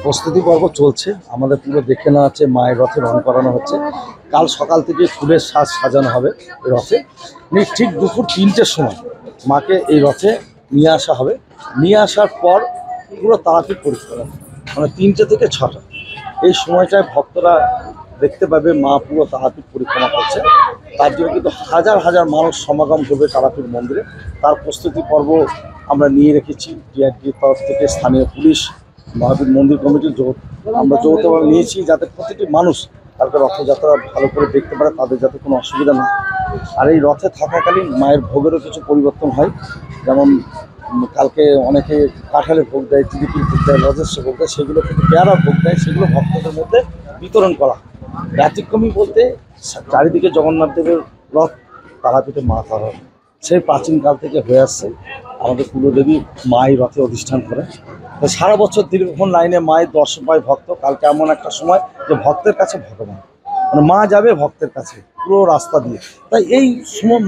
প্রস্তুতি পর্ব চলছে। আমাদের পুরো দেখে নেওয়া হচ্ছে, মায়ের রথে রং করানো হচ্ছে। কাল সকাল থেকে ফুলের সাজ সাজানো হবে রথে। ঠিক দুপুর 3টের সময় মাকে এই রথে নিয়ে আসা হবে। নিয়ে আসার পর পুরো তারাপীঠ পরিক্রমা, মানে 3টে থেকে 6টা, এই সময়টায় ভক্তরা দেখতে পাবে মা পুরো তারাপীঠ পরিক্রমা করছে। তার জন্য কিন্তু হাজার হাজার মানুষ সমাগম করবে তারাপীঠ মন্দিরে। তার প্রস্তুতি পর্ব আমরা নিয়ে রেখেছি। টিআরটির তরফ থেকে স্থানীয় পুলিশ, মহাবীর মন্দির কমিটির আমরা যৌথভাবে নিয়েছি, যাতে প্রতিটি মানুষ কালকে রথযাত্রা ভালো করে দেখতে পারে, তাদের যাতে কোনো অসুবিধা না। আর এই রথে থাকাকালীন মায়ের ভোগেরও কিছু পরিবর্তন হয়। যেমন কালকে অনেকে কাঁঠালের ভোগ দেয়, জিলিপির ভোগ দেয়, রজস্ব ভোগ দেয়, সেগুলো কিন্তু পেয়ারা ভোগ দেয়, সেগুলো ভক্তদের মধ্যে বিতরণ করা। ব্যতিক্রমী বলতে চারিদিকে জগন্নাথ দেবের রথ তারাপীঠে মা তারা, সেই প্রাচীনকাল থেকে হয়ে আসছে। আমাদের কুলদেবী মাই রথে অধিষ্ঠান করে। সারা বছর দীর্ঘক্ষণ লাইনে মায়ের দর্শন পায় ভক্ত। কালকে এমন একটা সময় যে ভক্তের কাছে ভগবান, মানে মা যাবে ভক্তের কাছে পুরো রাস্তা দিয়ে। তাই এই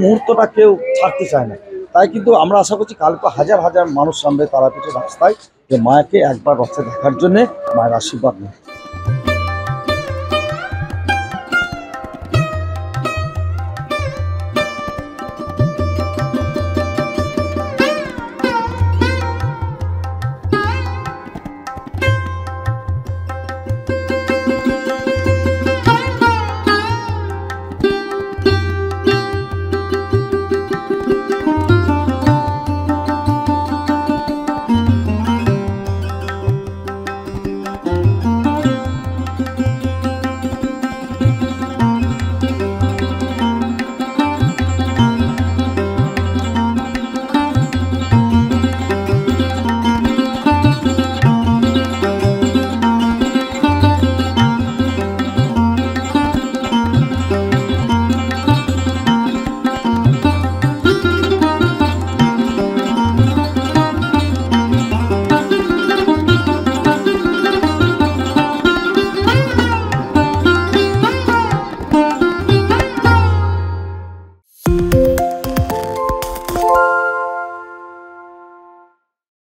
মুহূর্তটা কেউ ছাড়তে চায় না। তাই কিন্তু আমরা আশা করছি কালকে হাজার হাজার মানুষ নামবে তারাপীঠের রাস্তায়, যে মাকে একবার রথে দেখার জন্যে, মায়ের আশীর্বাদ নেয়।